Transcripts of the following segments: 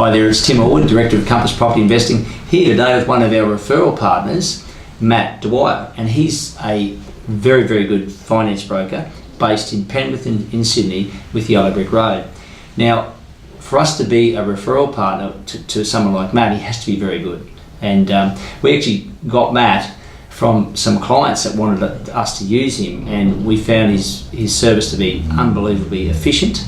Hi there, it's Tim Orwood, Director of Compass Property Investing, here today with one of our referral partners, Matt Dwyer, and he's a very, very good finance broker based in Penrith in Sydney with Yellow Brick Road. Now, for us to be a referral partner to someone like Matt, he has to be very good. And we actually got Matt from some clients that wanted us to use him, and we found his service to be unbelievably efficient,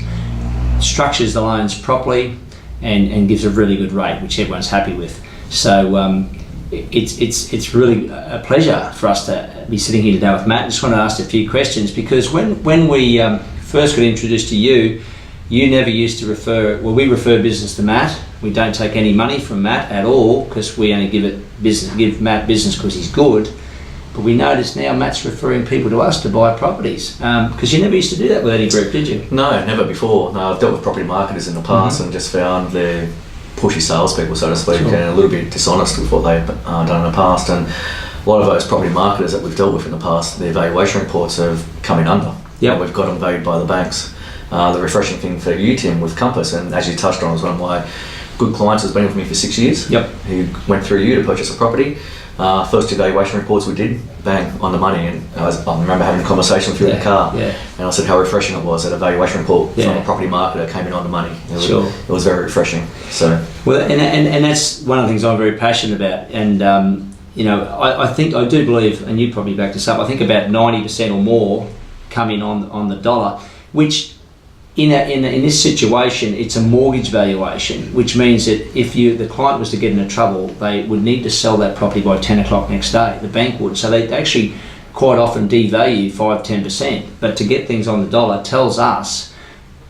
structures the loans properly, and gives a really good rate, which everyone's happy with. So it's really a pleasure for us to be sitting here today with Matt. I just want to ask a few questions, because when we first got introduced to you, you never used to refer. Well, we refer business to Matt. We don't take any money from Matt at all, because we only give Matt business because he's good. But we notice now Matt's referring people to us to buy properties, because you never used to do that with any group, did you? No, never before. No, I've dealt with property marketers in the past and just found they're pushy salespeople, so to speak, and a little bit dishonest with what they've done in the past. And a lot of those property marketers that we've dealt with in the past, their valuation reports have come in under. Yep. We've got them valued by the banks. The refreshing thing for you, Tim, with Compass, and as you touched on, was one of my good clients has been with me for 6 years. Yep. He went through you to purchase a property. First two valuation reports we did, bang, on the money. And I remember having a conversation with you in the car, and I said how refreshing it was that a valuation report from a property marketer came in on the money. It was very refreshing. So well, and that's one of the things I'm very passionate about. And I do believe, and you probably backed us up, I think about 90% or more come in on the dollar, which in this situation, it's a mortgage valuation, which means that if the client was to get into trouble, they would need to sell that property by 10 o'clock next day, the bank would. So they actually quite often devalue 5-10%. But to get things on the dollar tells us,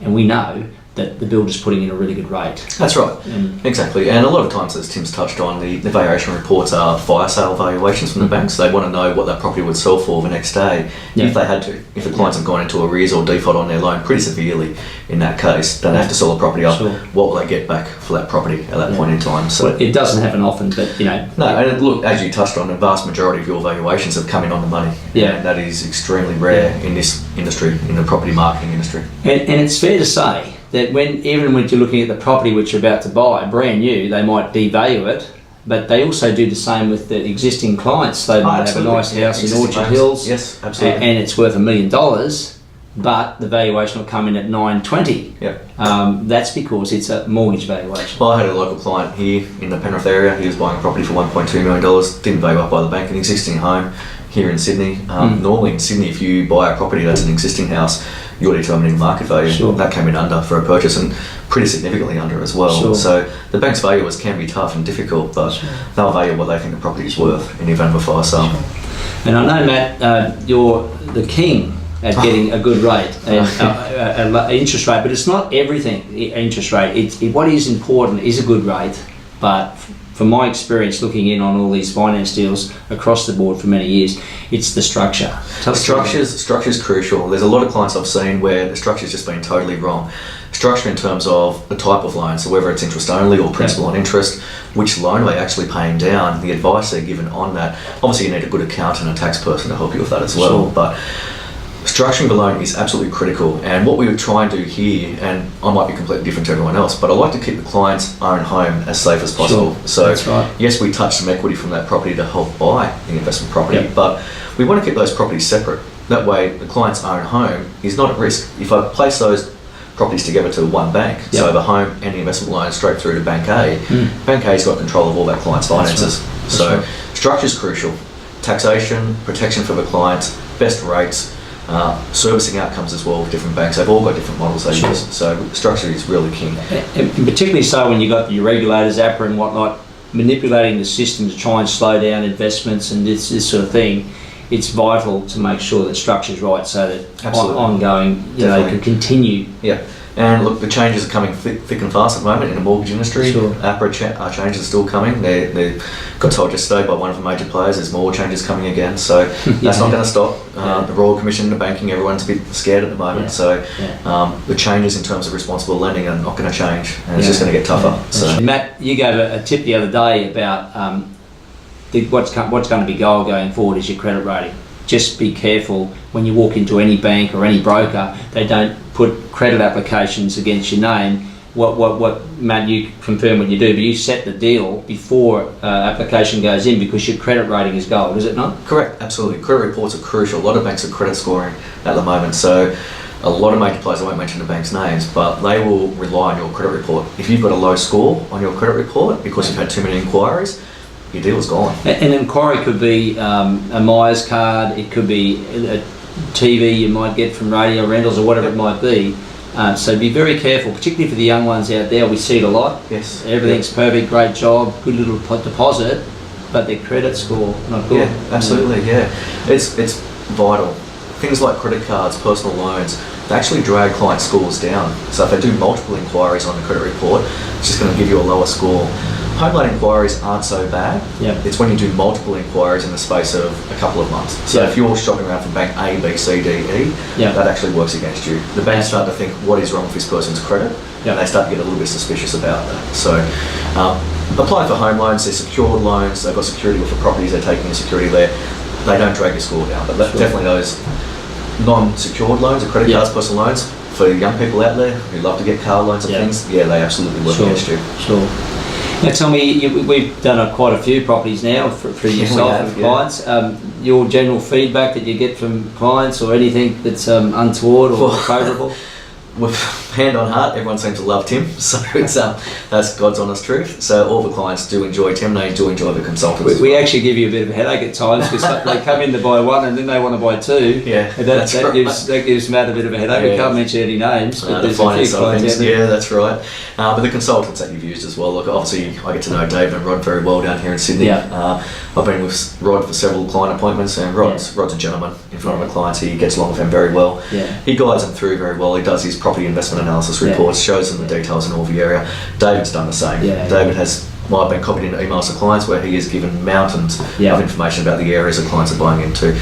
and we know, that the builder's putting in a really good rate. That's right, exactly. And a lot of times, as Tim's touched on, the valuation reports are fire sale valuations from the banks. They want to know what that property would sell for the next day if they had to. If the clients have gone into arrears or default on their loan pretty severely, in that case, they have to sell the property up. What will they get back for that property at that point in time? So well, it doesn't happen often, but No, and look, as you touched on, the vast majority of your valuations have come in on the money. And that is extremely rare in this industry, in the property marketing industry. And it's fair to say that even when you're looking at the property which you're about to buy, brand new, they might devalue it, but they also do the same with the existing clients. They might have a nice house in Orchard Hills, yes, absolutely, and it's worth $1 million, but the valuation will come in at $920. That's because it's a mortgage valuation. Well, I had a local client here in the Penrith area. He was buying a property for $1.2 million, didn't value up by the bank, an existing home here in Sydney. Normally in Sydney, if you buy a property that's an existing house, you're determining market value. That came in under for a purchase, and pretty significantly under as well. So the bank's valuers can be tough and difficult, but they'll value what they think the property is worth in the event of a fire sale. And I know, Matt, you're the king at getting a good rate, an interest rate, but it's not everything interest rate. What is important is a good rate, but from my experience looking in on all these finance deals across the board for many years, it's the structure. Structure's crucial. There's a lot of clients I've seen where the structure's just been totally wrong. Structure in terms of the type of loan, so whether it's interest only or principal on interest, which loan are they actually paying down, the advice they're given on that. Obviously you need a good accountant and a tax person to help you with that as well, but structuring the loan is absolutely critical. And what we would try and do here, and I might be completely different to everyone else, but I like to keep the client's own home as safe as possible. So yes, we touch some equity from that property to help buy the investment property, but we want to keep those properties separate. That way the client's own home is not at risk. If I place those properties together to one bank, so the home and the investment loan straight through to Bank A, Bank A's got control of all that client's finances. Structure's crucial. Taxation, protection for the client, best rates, servicing outcomes as well with different banks. They've all got different models they use, so structure is really key. And particularly so when you've got your regulators, APRA and whatnot, manipulating the system to try and slow down investments and this sort of thing. It's vital to make sure that structure's right, so that ongoing, they can continue. And look, the changes are coming thick and fast at the moment in the mortgage industry. APRA changes are still coming. They got told yesterday by one of the major players there's more changes coming again, so that's not going to stop. The Royal Commission, the banking, everyone's a bit scared at the moment, so the changes in terms of responsible lending are not going to change, and it's just going to get tougher. So Matt, you gave a tip the other day about what's going to be going forward is your credit rating. Just be careful when you walk into any bank or any broker, they don't put credit applications against your name what Matt, you confirm what you do, but you set the deal before application goes in because your credit rating is gold, is it not? Correct, absolutely. Credit reports are crucial. A lot of banks are credit scoring at the moment, so a lot of major players, I won't mention the bank's names, but they will rely on your credit report. If you've got a low score on your credit report because you've had too many inquiries, your deal's gone. An inquiry could be a Myers card, it could be a TV you might get from radio rentals or whatever it might be. So be very careful, particularly for the young ones out there. We see it a lot. Yes. Everything's perfect, great job, good little deposit, but their credit score not good. Yeah, absolutely. Yeah, it's vital. Things like credit cards, personal loans, they actually drag client scores down. So if they do multiple inquiries on the credit report, it's just going to give you a lower score. Home loan inquiries aren't so bad. Yeah. It's when you do multiple inquiries in the space of a couple of months. So Yeah. if you're shopping around from bank A, B, C, D, E, Yeah. that actually works against you. The banks start to think, what is wrong with this person's credit? Yeah. And they start to get a little bit suspicious about that. So applying for home loans, they're secured loans, they've got security with the properties, they're taking a security there. They don't drag your score down, but definitely those non-secured loans or credit Yeah. cards, personal loans, for young people out there who love to get car loans and Yeah. things, yeah, they absolutely work Sure, against you. sure. Now tell me, we've done quite a few properties now for Yeah, we yourself have, and yeah. clients. Your general feedback that you get from clients or anything that's untoward or Well, favourable? With hand on heart, everyone seems to love Tim, so it's that's God's honest truth. So all the clients do enjoy Tim, they do enjoy the consultants. as We well. actually give you a bit of a headache at times because they come in to buy one and then they want to buy two. Yeah, and that's right. that gives Matt a bit of a headache. We Yeah. can't mention any names, but The there's a finance few side of clients things, out there. yeah, that's right. But the consultants that you've used as well, look, obviously I get to know Dave and Rod very well down here in Sydney. Yeah. I've been with Rod for several client appointments, and Rod's a gentleman in front of the clients. He gets along with them very well. Yeah. He guides them through very well. He does his property investment analysis Yeah. reports, shows them the details in all the area. David's done the same. Yeah. David has, well, I've been copied into emails to clients where he has given mountains Yeah. of information about the areas that clients are buying into.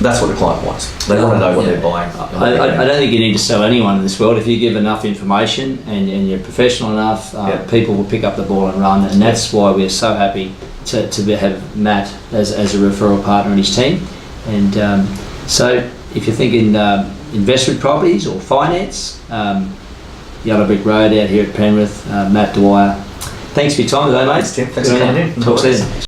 That's what the client wants. They want to know what Yeah. they're buying. I don't think you need to sell anyone in this world. If you give enough information and you're professional enough, Yeah. people will pick up the ball and run. And that's why we're so happy to have Matt as a referral partner in his team. And so if you're thinking investment properties or finance, Yellow Brick Road out here at Penrith, Matt Dwyer. Thanks for your time today, mate. Thanks, Tim. Thanks Good for on coming you. in. Talk No worries. soon.